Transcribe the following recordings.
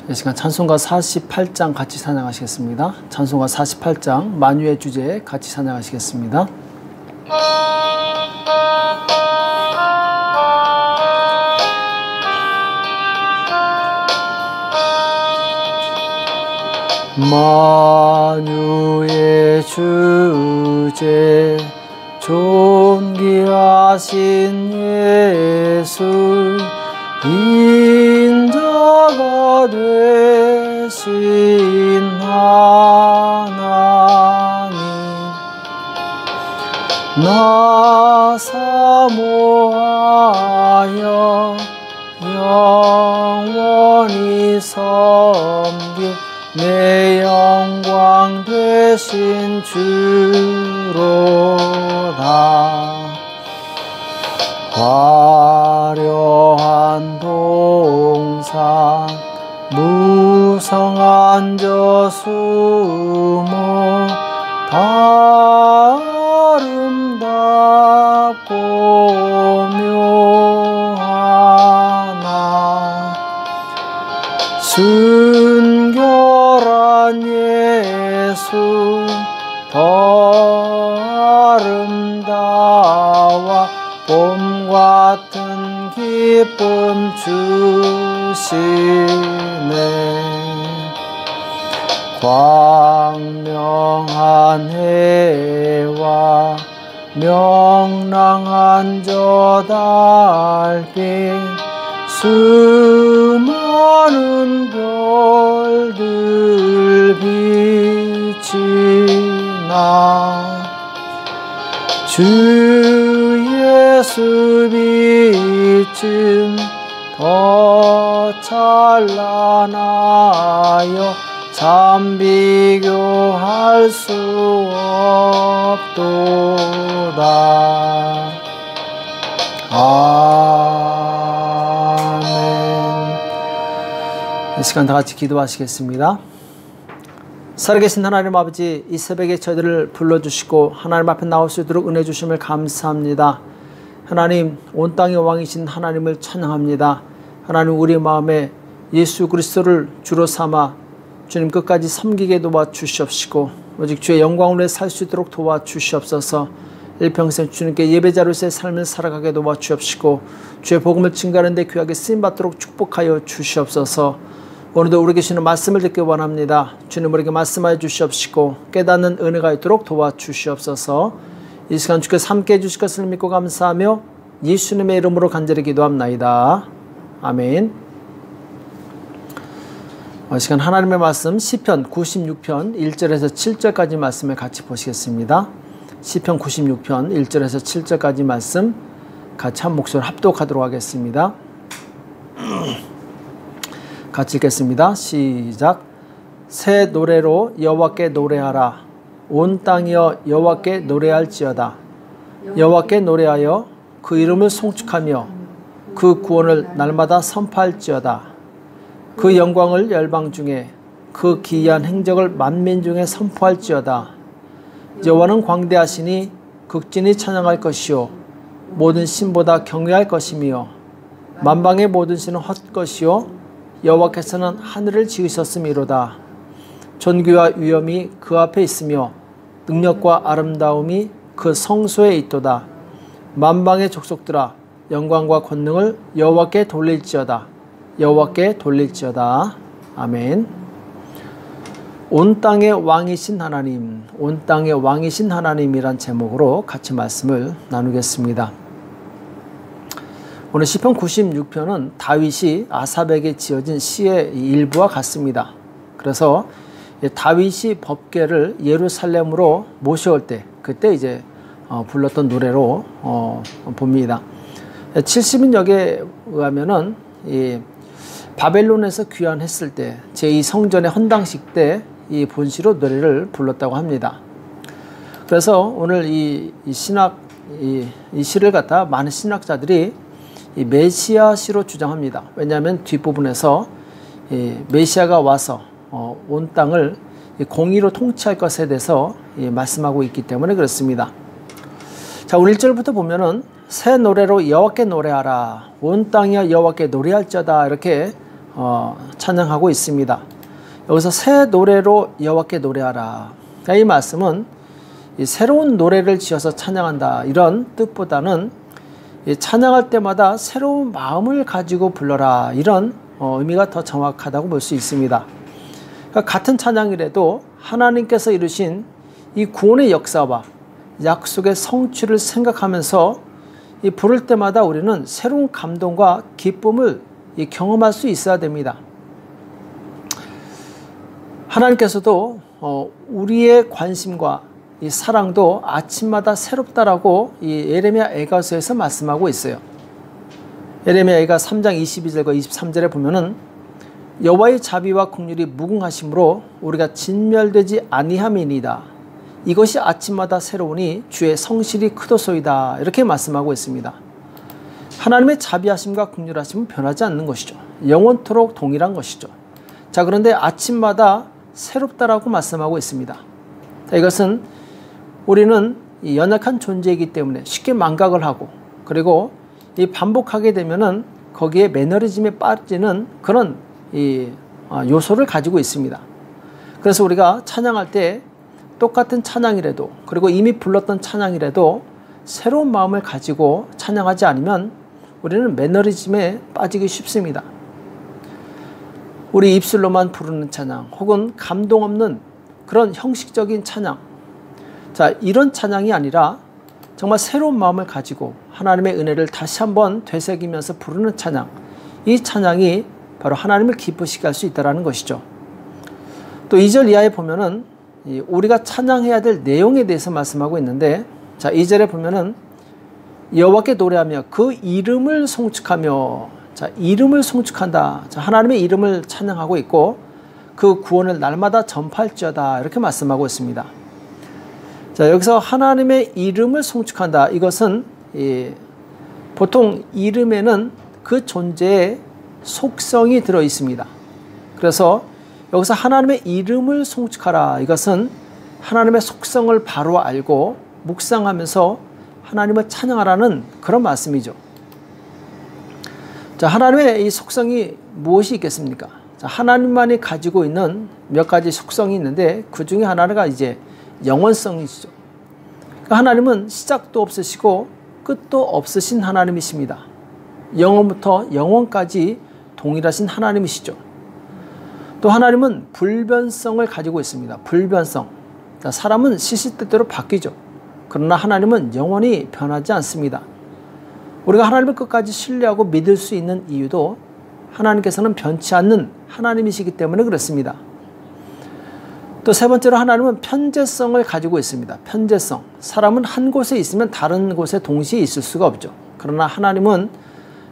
이 시간 찬송가 48장 같이 찬양하시겠습니다. 찬송가 48장 만유의 주제에 같이 찬양하시겠습니다. 만유의 주제 존귀하신 예수 인자가 되신 하나님 나 사모하여 영원히 섬길 내 영광 되신 주로다. 화려한 동산 무성한 저수모 다 아름답고 묘하나 순결한 예수 더 아름다워 봄 같은 기쁨 주시네. 광명한 해와 명랑한 저 달빛 수많은 별들 빛이 나 주 예수 빛은 더 찬란하여 참 비교할 수 없도다. 아멘. 이 시간 다 같이 기도하시겠습니다. 살아계신 하나님 아버지, 이 새벽에 저희들을 불러주시고 하나님 앞에 나올 수 있도록 은혜 주심을 감사합니다. 하나님, 온 땅의 왕이신 하나님을 찬양합니다. 하나님, 우리 마음에 예수 그리스도를 주로 삼아 주님 끝까지 섬기게 도와주시옵시고 오직 주의 영광을 위해 살 수 있도록 도와주시옵소서. 일평생 주님께 예배자로서의 삶을 살아가게 도와주옵시고 주의 복음을 증거하는 데 귀하게 쓰임받도록 축복하여 주시옵소서. 오늘도 우리 계시는 말씀을 듣기 원합니다. 주님 우리에게 말씀하여 주시옵시고 깨닫는 은혜가 있도록 도와주시옵소서. 이 시간 주께서 함께해 주실 것을 믿고 감사하며 예수님의 이름으로 간절히 기도합나이다. 아멘. 이 시간 하나님의 말씀 시편 96편 1절에서 7절까지 말씀을 같이 보시겠습니다. 시편 96편 1절에서 7절까지 말씀 같이 한 목소리로 합독하도록 하겠습니다. 같이 읽겠습니다. 시작. 새 노래로 여호와께 노래하라. 온 땅이여 여호와께 노래할지어다. 여호와께 노래하여 그 이름을 송축하며 그 구원을 날마다 선포할지어다. 그 영광을 열방 중에 그 기이한 행적을 만민 중에 선포할지어다. 여호와는 광대하시니 극진히 찬양할 것이요 모든 신보다 경외할 것이며 만방의 모든 신은 헛것이요 여호와께서는 하늘을 지으셨음이로다. 존귀와 위엄이 그 앞에 있으며 능력과 아름다움이 그 성소에 있도다. 만방의 족속들아 영광과 권능을 여호와께 돌릴지어다. 여호와께 돌릴지어다. 아멘. 온 땅의 왕이신 하나님, 온 땅의 왕이신 하나님이란 제목으로 같이 말씀을 나누겠습니다. 오늘 시편 96편은 다윗이 아삽에게 지어진 시의 일부와 같습니다. 그래서 다윗이 법궤를 예루살렘으로 모셔올 때 그때 이제 불렀던 노래로 봅니다. 70인역에 의하면은 이 바벨론에서 귀환했을 때 제2성전의 헌당식 때 이 본시로 노래를 불렀다고 합니다. 그래서 오늘 이 시를 갖다 많은 신학자들이 이 메시아 시로 주장합니다. 왜냐하면 뒷부분에서 이 메시아가 와서 온 땅을 공의로 통치할 것에 대해서 말씀하고 있기 때문에 그렇습니다. 자, 오늘 1절부터 보면은 새 노래로 여호와께 노래하라. 온 땅이여 여호와께 노래할지어다. 이렇게 찬양하고 있습니다. 여기서 새 노래로 여호와께 노래하라. 이 말씀은 이 새로운 노래를 지어서 찬양한다 이런 뜻보다는 이 찬양할 때마다 새로운 마음을 가지고 불러라 이런 의미가 더 정확하다고 볼 수 있습니다. 그러니까 같은 찬양이라도 하나님께서 이루신 이 구원의 역사와 약속의 성취를 생각하면서 이 부를 때마다 우리는 새로운 감동과 기쁨을 경험할 수 있어야 됩니다. 하나님께서도 우리의 관심과 이 사랑도 아침마다 새롭다라고 이 예레미야 애가서에서 말씀하고 있어요. 예레미야 애가 3장 22절과 23절에 보면은 여호와의 자비와 긍휼이 무궁하심으로 우리가 진멸되지 아니함이니이다. 이것이 아침마다 새로우니 주의 성실이 크도소이다. 이렇게 말씀하고 있습니다. 하나님의 자비하심과 긍휼하심은 변하지 않는 것이죠. 영원토록 동일한 것이죠. 자, 그런데 아침마다 새롭다라고 말씀하고 있습니다. 자, 이것은 우리는 이 연약한 존재이기 때문에 쉽게 망각을 하고 그리고 이 반복하게 되면은 거기에 매너리즘에 빠지는 그런 요소를 가지고 있습니다. 그래서 우리가 찬양할 때 똑같은 찬양이라도 그리고 이미 불렀던 찬양이라도 새로운 마음을 가지고 찬양하지 않으면 우리는 매너리즘에 빠지기 쉽습니다. 우리 입술로만 부르는 찬양 혹은 감동 없는 그런 형식적인 찬양, 자, 이런 찬양이 아니라 정말 새로운 마음을 가지고 하나님의 은혜를 다시 한번 되새기면서 부르는 찬양, 이 찬양이 바로 하나님을 기쁘시게 할 수 있다는 것이죠. 또 2절 이하에 보면은 우리가 찬양해야 될 내용에 대해서 말씀하고 있는데, 자, 2절에 보면은 여호와께 노래하며 그 이름을 송축하며, 자, 이름을 송축한다. 자, 하나님의 이름을 찬양하고 있고 그 구원을 날마다 전파할지어다 이렇게 말씀하고 있습니다. 자, 여기서 하나님의 이름을 송축한다. 이것은 보통 이름에는 그 존재의 속성이 들어 있습니다. 그래서 여기서 하나님의 이름을 송축하라. 이것은 하나님의 속성을 바로 알고 묵상하면서 하나님을 찬양하라는 그런 말씀이죠. 자, 하나님의 이 속성이 무엇이 있겠습니까? 자, 하나님만이 가지고 있는 몇 가지 속성이 있는데 그 중에 하나가 이제 영원성이시죠. 그러니까 하나님은 시작도 없으시고 끝도 없으신 하나님이십니다. 영원부터 영원까지 동일하신 하나님이시죠. 또 하나님은 불변성을 가지고 있습니다. 불변성. 자, 사람은 시시때때로 바뀌죠. 그러나 하나님은 영원히 변하지 않습니다. 우리가 하나님을 끝까지 신뢰하고 믿을 수 있는 이유도 하나님께서는 변치 않는 하나님이시기 때문에 그렇습니다. 또 세 번째로 하나님은 편재성을 가지고 있습니다. 편재성. 사람은 한 곳에 있으면 다른 곳에 동시에 있을 수가 없죠. 그러나 하나님은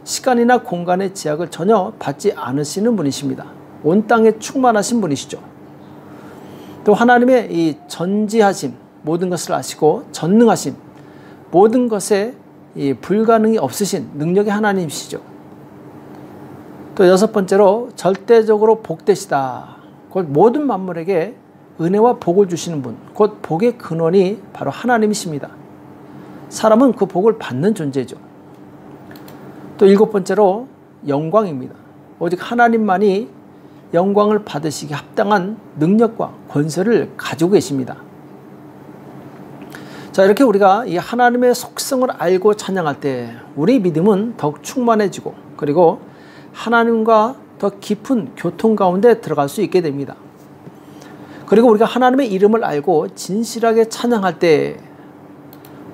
시간이나 공간의 제약을 전혀 받지 않으시는 분이십니다. 온 땅에 충만하신 분이시죠. 또 하나님의 이 전지하심, 모든 것을 아시고 전능하심, 모든 것에 이 불가능이 없으신 능력의 하나님이시죠. 또 여섯 번째로 절대적으로 복되시다. 곧 모든 만물에게 은혜와 복을 주시는 분, 곧 복의 근원이 바로 하나님이십니다. 사람은 그 복을 받는 존재죠. 또 일곱 번째로 영광입니다. 오직 하나님만이 영광을 받으시기 합당한 능력과 권세를 가지고 계십니다. 자, 이렇게 우리가 이 하나님의 속성을 알고 찬양할 때 우리 믿음은 더욱 충만해지고 그리고 하나님과 더 깊은 교통 가운데 들어갈 수 있게 됩니다. 그리고 우리가 하나님의 이름을 알고 진실하게 찬양할 때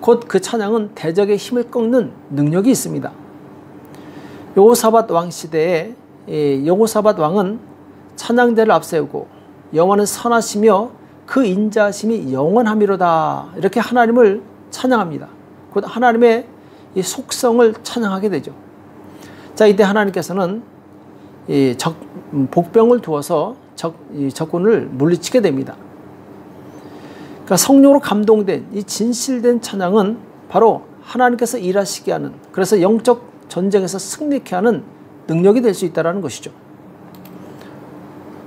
곧 그 찬양은 대적의 힘을 꺾는 능력이 있습니다. 여호사밧 왕 시대에 여호사밧 왕은 찬양대를 앞세우고 여호와는 선하시며 그 인자하심이 영원함이로다 이렇게 하나님을 찬양합니다. 곧 하나님의 이 속성을 찬양하게 되죠. 자, 이때 하나님께서는 복병을 두어서 적군을 물리치게 됩니다. 그러니까 성령으로 감동된 이 진실된 찬양은 바로 하나님께서 일하시게 하는, 그래서 영적 전쟁에서 승리케 하는 능력이 될 수 있다는 것이죠.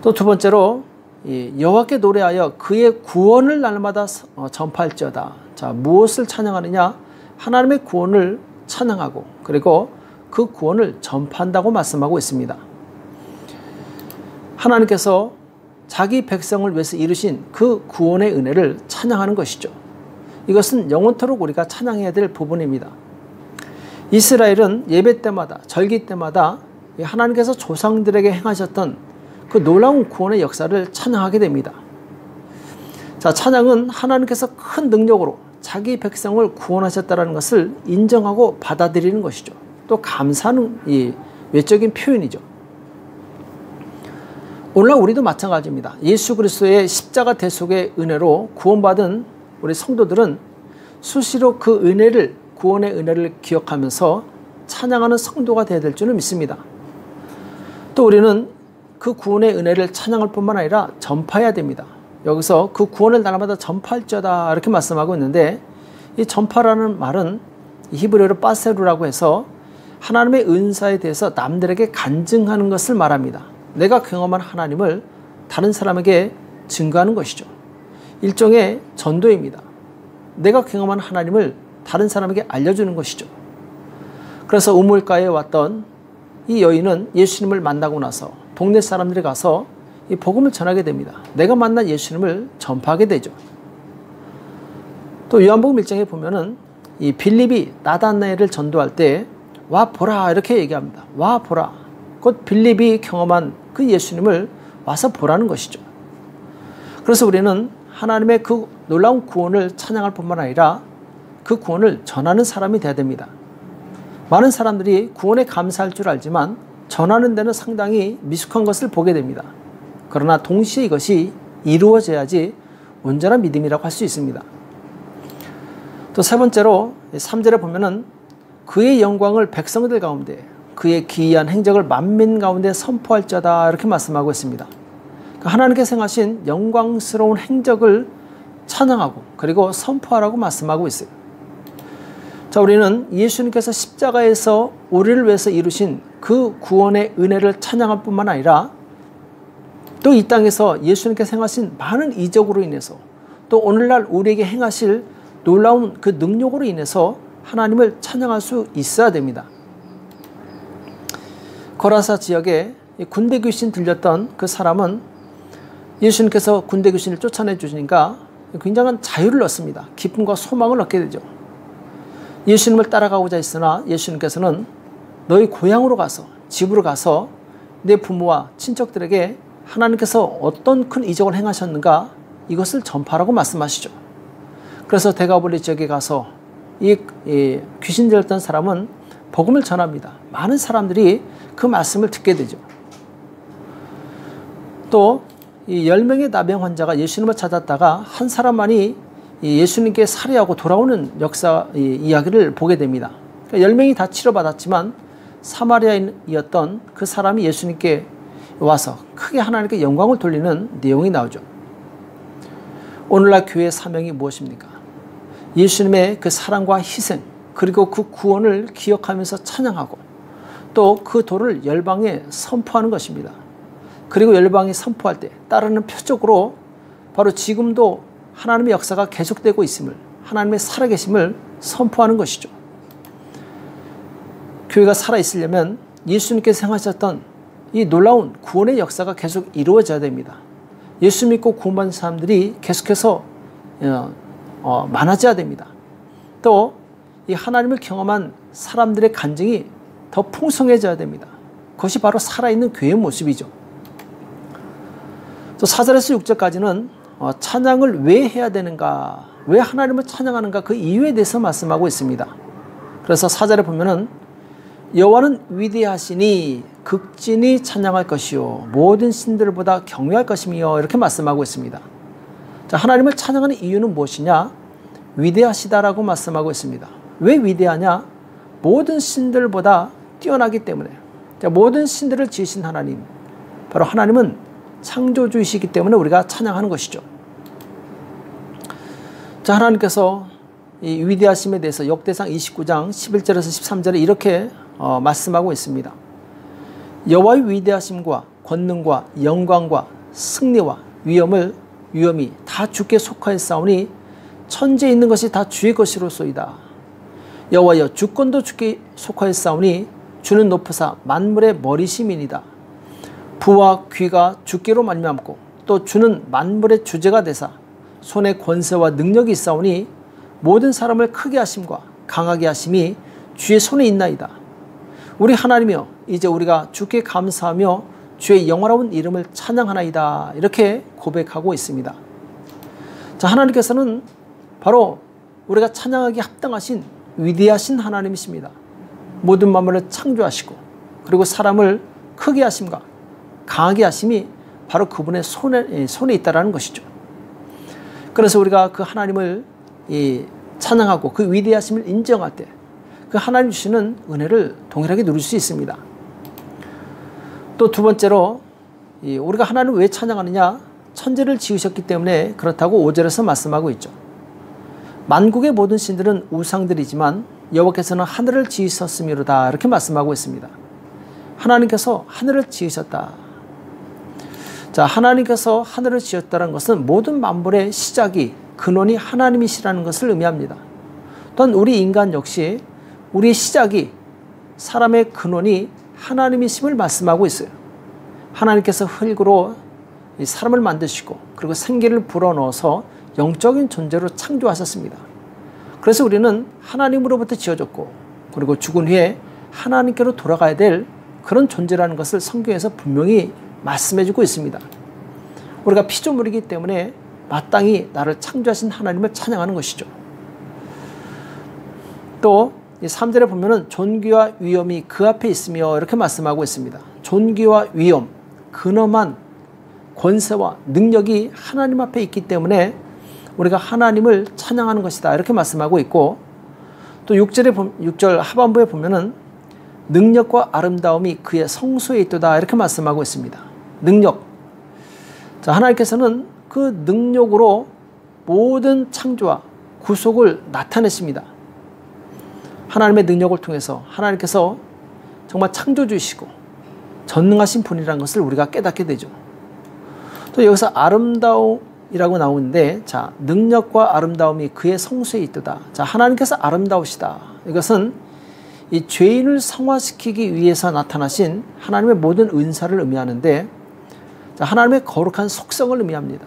또 두 번째로 여호와께 노래하여 그의 구원을 날마다 전파할지어다. 자, 무엇을 찬양하느냐? 하나님의 구원을 찬양하고 그리고 그 구원을 전파한다고 말씀하고 있습니다. 하나님께서 자기 백성을 위해서 이루신 그 구원의 은혜를 찬양하는 것이죠. 이것은 영원토록 우리가 찬양해야 될 부분입니다. 이스라엘은 예배 때마다, 절기 때마다 하나님께서 조상들에게 행하셨던 그 놀라운 구원의 역사를 찬양하게 됩니다. 자, 찬양은 하나님께서 큰 능력으로 자기 백성을 구원하셨다는 것을 인정하고 받아들이는 것이죠. 또 감사하는 이 외적인 표현이죠. 오늘날 우리도 마찬가지입니다. 예수 그리스도의 십자가 대속의 은혜로 구원받은 우리 성도들은 수시로 그 은혜를, 구원의 은혜를 기억하면서 찬양하는 성도가 되어야 될 줄을 믿습니다. 또 우리는 그 구원의 은혜를 찬양할 뿐만 아니라 전파해야 됩니다. 여기서 그 구원을 날마다 전파할지어다 이렇게 말씀하고 있는데, 이 전파라는 말은 히브리어로 빠세루라고 해서 하나님의 은사에 대해서 남들에게 간증하는 것을 말합니다. 내가 경험한 하나님을 다른 사람에게 증거하는 것이죠. 일종의 전도입니다. 내가 경험한 하나님을 다른 사람에게 알려주는 것이죠. 그래서 우물가에 왔던 이 여인은 예수님을 만나고 나서 동네 사람들이 가서 이 복음을 전하게 됩니다. 내가 만난 예수님을 전파하게 되죠. 또 요한복음 1장에 보면은 이 빌립이 나다나엘을 전도할 때 와 보라 이렇게 얘기합니다. 와 보라. 곧 빌립이 경험한 그 예수님을 와서 보라는 것이죠. 그래서 우리는 하나님의 그 놀라운 구원을 찬양할 뿐만 아니라 그 구원을 전하는 사람이 되어야 됩니다. 많은 사람들이 구원에 감사할 줄 알지만 전하는 데는 상당히 미숙한 것을 보게 됩니다. 그러나 동시에 이것이 이루어져야지 온전한 믿음이라고 할 수 있습니다. 또 세 번째로 3절에 보면은 그의 영광을 백성들 가운데, 그의 기이한 행적을 만민 가운데 선포할지어다 이렇게 말씀하고 있습니다. 하나님께서 행하신 영광스러운 행적을 찬양하고 그리고 선포하라고 말씀하고 있어요. 자, 우리는 예수님께서 십자가에서 우리를 위해서 이루신 그 구원의 은혜를 찬양할 뿐만 아니라 또 이 땅에서 예수님께서 행하신 많은 이적으로 인해서 또 오늘날 우리에게 행하실 놀라운 그 능력으로 인해서 하나님을 찬양할 수 있어야 됩니다. 거라사 지역에 군대 귀신 들렸던 그 사람은 예수님께서 군대 귀신을 쫓아내 주시니까 굉장한 자유를 얻습니다. 기쁨과 소망을 얻게 되죠. 예수님을 따라가고자 했으나 예수님께서는 너희 고향으로 가서, 집으로 가서 내 부모와 친척들에게 하나님께서 어떤 큰 이적을 행하셨는가 이것을 전파하라고 말씀하시죠. 그래서 데가볼리 지역에 가서 이 귀신 들렸던 사람은 복음을 전합니다. 많은 사람들이 그 말씀을 듣게 되죠. 또 이 10명의 나병 환자가 예수님을 찾았다가 한 사람만이 예수님께 살해하고 돌아오는 역사 이야기를 보게 됩니다. 10명이 다 치료받았지만 사마리아인이었던 그 사람이 예수님께 와서 크게 하나님께 영광을 돌리는 내용이 나오죠. 오늘날 교회의 사명이 무엇입니까? 예수님의 그 사랑과 희생 그리고 그 구원을 기억하면서 찬양하고 또 그 도를 열방에 선포하는 것입니다. 그리고 열방이 선포할 때 따르는 표적으로 바로 지금도 하나님의 역사가 계속되고 있음을, 하나님의 살아계심을 선포하는 것이죠. 교회가 살아있으려면 예수님께서 행하셨던 이 놀라운 구원의 역사가 계속 이루어져야 됩니다. 예수 믿고 구원받은 사람들이 계속해서 많아져야 됩니다. 또 이 하나님을 경험한 사람들의 간증이 더 풍성해져야 됩니다. 그것이 바로 살아있는 교회의 모습이죠. 또 4절에서 6절까지는 찬양을 왜 해야 되는가, 왜 하나님을 찬양하는가 그 이유에 대해서 말씀하고 있습니다. 그래서 4절에 보면은 여호와는 위대하시니 극진히 찬양할 것이요 모든 신들보다 경외할 것이며 이렇게 말씀하고 있습니다. 자, 하나님을 찬양하는 이유는 무엇이냐? 위대하시다라고 말씀하고 있습니다. 왜 위대하냐? 모든 신들보다 뛰어나기 때문에. 자, 모든 신들을 지으신 하나님, 바로 하나님은 창조주이시기 때문에 우리가 찬양하는 것이죠. 자, 하나님께서 이 위대하심에 대해서 역대상 29장 11절에서 13절에 이렇게 말씀하고 있습니다. 여호와의 위대하심과 권능과 영광과 승리와 위엄이 다 주께 속하였사오니 천지에 있는 것이 다 주의 것이로소이다. 여호와여 주권도 주께 속하였사오니 주는 높으사 만물의 머리심이니이다. 부와 귀가 주께로 말미암고 또 주는 만물의 주제가 되사 손에 권세와 능력이 있사오니 모든 사람을 크게 하심과 강하게 하심이 주의 손에 있나이다. 우리 하나님이여 이제 우리가 주께 감사하며 주의 영화로운 이름을 찬양하나이다. 이렇게 고백하고 있습니다. 자, 하나님께서는 바로 우리가 찬양하기에 합당하신 위대하신 하나님이십니다. 모든 만물을 창조하시고 그리고 사람을 크게 하심과 강하게 하심이 바로 그분의 손에 있다는 것이죠. 그래서 우리가 그 하나님을 찬양하고 그 위대하심을 인정할 때 그 하나님 주시는 은혜를 동일하게 누릴 수 있습니다. 또 두 번째로 우리가 하나님을 왜 찬양하느냐? 천지를 지으셨기 때문에 그렇다고 5절에서 말씀하고 있죠. 만국의 모든 신들은 우상들이지만 여호와께서는 하늘을 지으셨음이로다. 이렇게 말씀하고 있습니다. 하나님께서 하늘을 지으셨다. 자, 하나님께서 하늘을 지었다는 것은 모든 만물의 시작이 근원이 하나님이시라는 것을 의미합니다. 또한 우리 인간 역시 우리의 시작이 사람의 근원이 하나님이심을 말씀하고 있어요. 하나님께서 흙으로 사람을 만드시고 그리고 생기를 불어넣어서 영적인 존재로 창조하셨습니다. 그래서 우리는 하나님으로부터 지어졌고 그리고 죽은 후에 하나님께로 돌아가야 될 그런 존재라는 것을 성경에서 분명히 말씀해주고 있습니다. 우리가 피조물이기 때문에 마땅히 나를 창조하신 하나님을 찬양하는 것이죠. 또 3절에 보면은 존귀와 위엄이 그 앞에 있으며 이렇게 말씀하고 있습니다. 존귀와 위엄, 근엄한 권세와 능력이 하나님 앞에 있기 때문에 우리가 하나님을 찬양하는 것이다. 이렇게 말씀하고 있고 또 6절 하반부에 보면은 능력과 아름다움이 그의 성소에 있도다. 이렇게 말씀하고 있습니다. 능력. 자, 하나님께서는 그 능력으로 모든 창조와 구속을 나타내십니다. 하나님의 능력을 통해서 하나님께서 정말 창조주이시고 전능하신 분이라는 것을 우리가 깨닫게 되죠. 또 여기서 아름다움이라고 나오는데, 자, 능력과 아름다움이 그의 성소에 있도다. 자, 하나님께서 아름다우시다. 이것은 이 죄인을 성화시키기 위해서 나타나신 하나님의 모든 은사를 의미하는데, 자, 하나님의 거룩한 속성을 의미합니다.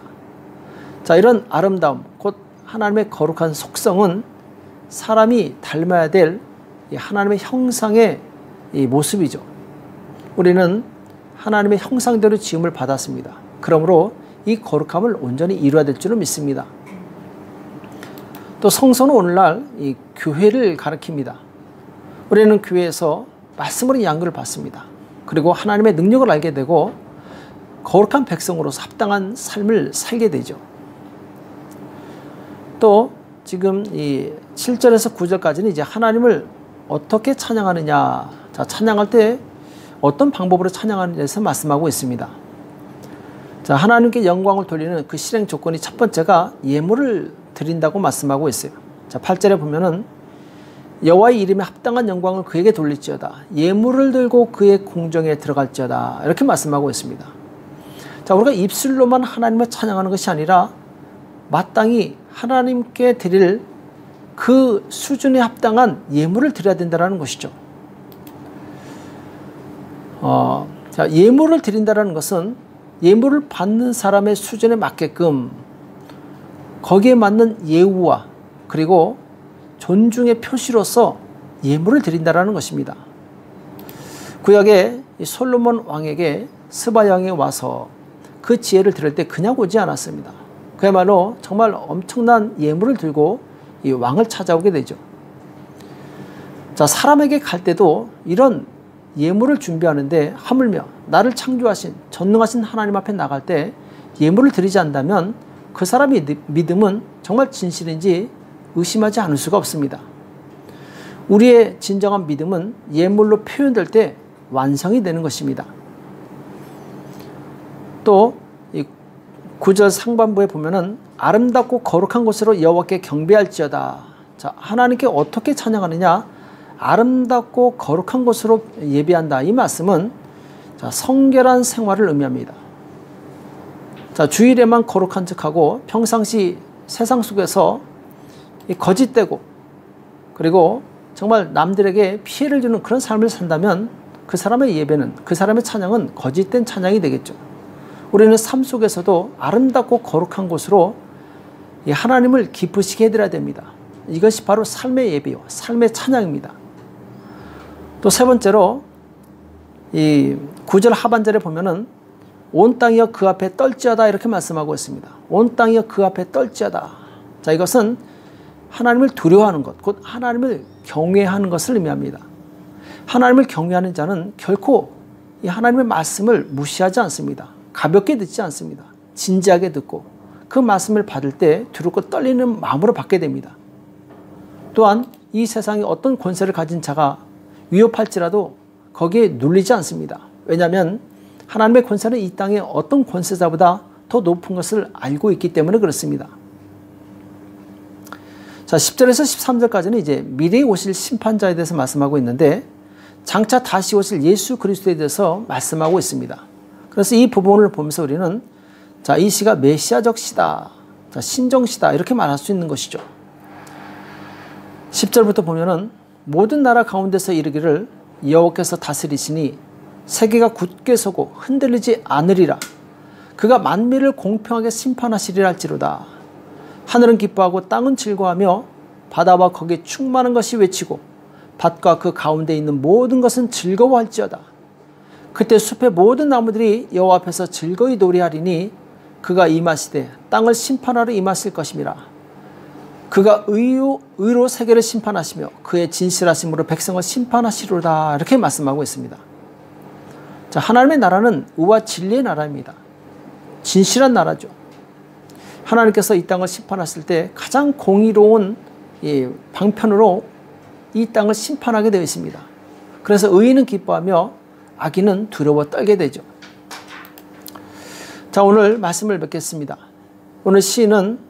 자, 이런 아름다움, 곧 하나님의 거룩한 속성은 사람이 닮아야 될 하나님의 형상의 이 모습이죠. 우리는 하나님의 형상대로 지음을 받았습니다. 그러므로 이 거룩함을 온전히 이루어야 될 줄을 믿습니다. 또 성서는 오늘날 이 교회를 가리킵니다. 우리는 교회에서 말씀으로 양육을 받습니다. 그리고 하나님의 능력을 알게 되고 거룩한 백성으로서 합당한 삶을 살게 되죠. 또 지금 이 7절에서 9절까지는 이제 하나님을 어떻게 찬양하느냐, 자, 찬양할 때 어떤 방법으로 찬양하느냐에서 말씀하고 있습니다. 자, 하나님께 영광을 돌리는 그 실행 조건이 첫 번째가 예물을 드린다고 말씀하고 있어요. 자, 8절에 보면은 여호와의 이름에 합당한 영광을 그에게 돌릴지어다. 예물을 들고 그의 궁정에 들어갈지어다. 이렇게 말씀하고 있습니다. 자, 우리가 입술로만 하나님을 찬양하는 것이 아니라 마땅히 하나님께 드릴 그 수준에 합당한 예물을 드려야 된다는 것이죠. 자, 예물을 드린다는 것은 예물을 받는 사람의 수준에 맞게끔 거기에 맞는 예우와 그리고 존중의 표시로서 예물을 드린다는 것입니다. 구약에 솔로몬 왕에게 스바 왕이 와서 그 지혜를 들을 때 그냥 오지 않았습니다. 그야말로 정말 엄청난 예물을 들고 이 왕을 찾아오게 되죠. 자, 사람에게 갈 때도 이런 예물을 준비하는데 하물며 나를 창조하신 전능하신 하나님 앞에 나갈 때 예물을 드리지 않는다면 그 사람의 믿음은 정말 진실인지 의심하지 않을 수가 없습니다. 우리의 진정한 믿음은 예물로 표현될 때 완성이 되는 것입니다. 또 9절 상반부에 보면은 아름답고 거룩한 곳으로 여호와께 경배할지어다. 자, 하나님께 어떻게 찬양하느냐? 아름답고 거룩한 곳으로 예배한다. 이 말씀은 자, 성결한 생활을 의미합니다. 자, 주일에만 거룩한 척하고 평상시 세상 속에서 거짓되고 그리고 정말 남들에게 피해를 주는 그런 삶을 산다면 그 사람의 예배는, 그 사람의 찬양은 거짓된 찬양이 되겠죠. 우리는 삶 속에서도 아름답고 거룩한 곳으로 하나님을 기쁘시게 해드려야 됩니다. 이것이 바로 삶의 예배요, 삶의 찬양입니다. 또 세 번째로 이 9절 하반절에 보면은 온 땅이여 그 앞에 떨지어다 이렇게 말씀하고 있습니다. 온 땅이여 그 앞에 떨지어다. 자, 이것은 하나님을 두려워하는 것, 곧 하나님을 경외하는 것을 의미합니다. 하나님을 경외하는 자는 결코 이 하나님의 말씀을 무시하지 않습니다. 가볍게 듣지 않습니다. 진지하게 듣고 그 말씀을 받을 때 두렵고 떨리는 마음으로 받게 됩니다. 또한 이 세상에 어떤 권세를 가진 자가 위협할지라도 거기에 눌리지 않습니다. 왜냐하면 하나님의 권세는 이 땅의 어떤 권세자보다 더 높은 것을 알고 있기 때문에 그렇습니다. 자, 10절에서 13절까지는 이제 미래에 오실 심판자에 대해서 말씀하고 있는데 장차 다시 오실 예수 그리스도에 대해서 말씀하고 있습니다. 그래서 이 부분을 보면서 우리는 자, 이 시가 메시아적 시다, 자, 신정시다 이렇게 말할 수 있는 것이죠. 10절부터 보면은 모든 나라 가운데서 이르기를 여호와께서 다스리시니 세계가 굳게 서고 흔들리지 않으리라. 그가 만민을 공평하게 심판하시리라 할지로다. 하늘은 기뻐하고 땅은 즐거워하며 바다와 거기에 충만한 것이 외치고 밭과 그 가운데 있는 모든 것은 즐거워할지어다. 그때 숲의 모든 나무들이 여호와 앞에서 즐거이 노래하리니 그가 임하시되 땅을 심판하러 임하실 것임이라. 그가 의로 세계를 심판하시며 그의 진실하심으로 백성을 심판하시리로다. 이렇게 말씀하고 있습니다. 자, 하나님의 나라는 의와 진리의 나라입니다. 진실한 나라죠. 하나님께서 이 땅을 심판하실 때 가장 공의로운 방편으로 이 땅을 심판하게 되어 있습니다. 그래서 의인은 기뻐하며 악인은 두려워 떨게 되죠. 자, 오늘 말씀을 뵙겠습니다. 오늘 시인은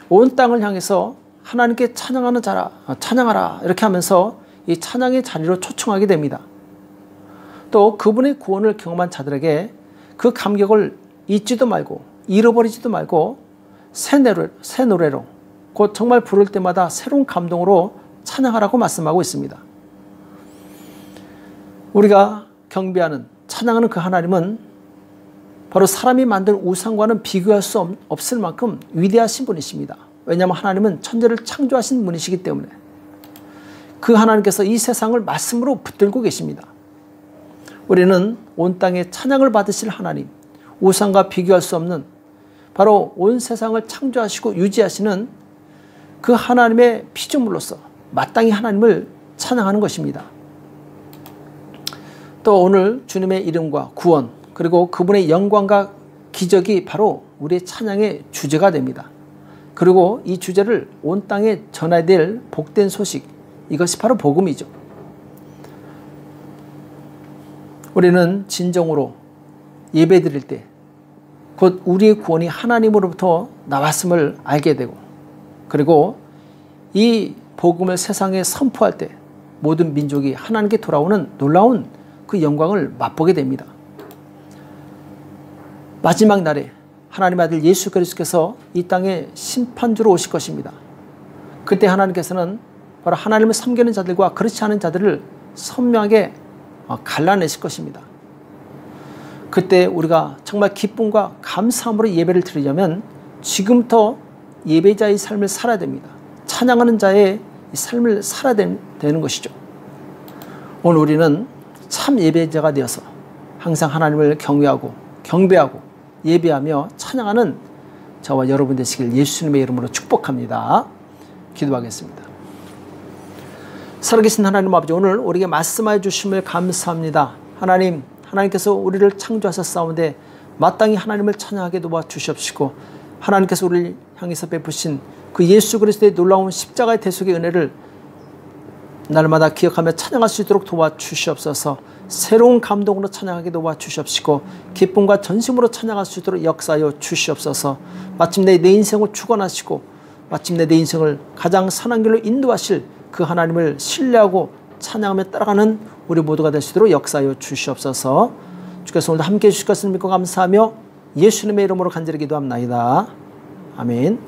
온 땅을 향해서 하나님께 찬양하라 이렇게 하면서 이 찬양의 자리로 초청하게 됩니다. 또 그분의 구원을 경험한 자들에게 그 감격을 잊지도 말고 잃어버리지도 말고 새 노래로 곧 정말 부를 때마다 새로운 감동으로 찬양하라고 말씀하고 있습니다. 우리가 경배하는 찬양하는 그 하나님은 바로 사람이 만든 우상과는 비교할 수 없을 만큼 위대하신 분이십니다. 왜냐하면 하나님은 천지를 창조하신 분이시기 때문에 그 하나님께서 이 세상을 말씀으로 붙들고 계십니다. 우리는 온 땅에 찬양을 받으실 하나님, 우상과 비교할 수 없는 바로 온 세상을 창조하시고 유지하시는 그 하나님의 피조물로서 마땅히 하나님을 찬양하는 것입니다. 또 오늘 주님의 이름과 구원 그리고 그분의 영광과 기적이 바로 우리의 찬양의 주제가 됩니다. 그리고 이 주제를 온 땅에 전해야 될 복된 소식, 이것이 바로 복음이죠. 우리는 진정으로 예배드릴 때 곧 우리의 구원이 하나님으로부터 나왔음을 알게 되고 그리고 이 복음을 세상에 선포할 때 모든 민족이 하나님께 돌아오는 놀라운 그 영광을 맛보게 됩니다. 마지막 날에 하나님의 아들 예수 그리스도께서 이 땅에 심판주로 오실 것입니다. 그때 하나님께서는 바로 하나님을 섬기는 자들과 그렇지 않은 자들을 선명하게 갈라내실 것입니다. 그때 우리가 정말 기쁨과 감사함으로 예배를 드리려면 지금부터 예배자의 삶을 살아야 됩니다. 찬양하는 자의 삶을 살아야 되는 것이죠. 오늘 우리는 참 예배자가 되어서 항상 하나님을 경외하고 경배하고 예배하며 찬양하는 저와 여러분 되시길 예수님의 이름으로 축복합니다. 기도하겠습니다. 살아계신 하나님 아버지, 오늘 우리에게 말씀하여 주심을 감사합니다. 하나님께서 우리를 창조하셨사온데 마땅히 하나님을 찬양하게 도와주시옵시고 하나님께서 우리를 향해서 베푸신 그 예수 그리스도의 놀라운 십자가의 대속의 은혜를 날마다 기억하며 찬양할 수 있도록 도와주시옵소서. 새로운 감동으로 찬양하게 도와주시옵시고 기쁨과 전심으로 찬양할 수 있도록 역사하여 주시옵소서. 마침내 내 인생을 축원하시고 마침내 내 인생을 가장 선한 길로 인도하실 그 하나님을 신뢰하고 찬양하며 따라가는 우리 모두가 될 수 있도록 역사하여 주시옵소서. 주께서 오늘도 함께해 주실 것을 믿고 감사하며 예수님의 이름으로 간절히 기도합나이다. 아멘.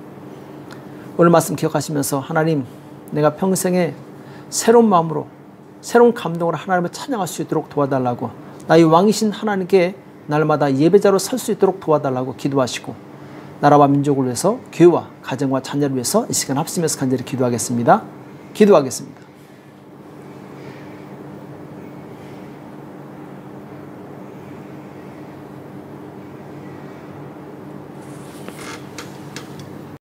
오늘 말씀 기억하시면서 하나님, 내가 평생에 새로운 마음으로 새로운 감동으로 하나님을 찬양할 수 있도록 도와달라고, 나의 왕이신 하나님께 날마다 예배자로 설 수 있도록 도와달라고 기도하시고, 나라와 민족을 위해서, 교회와 가정과 자녀를 위해서 이 시간 합심해서 간절히 기도하겠습니다. 기도하겠습니다.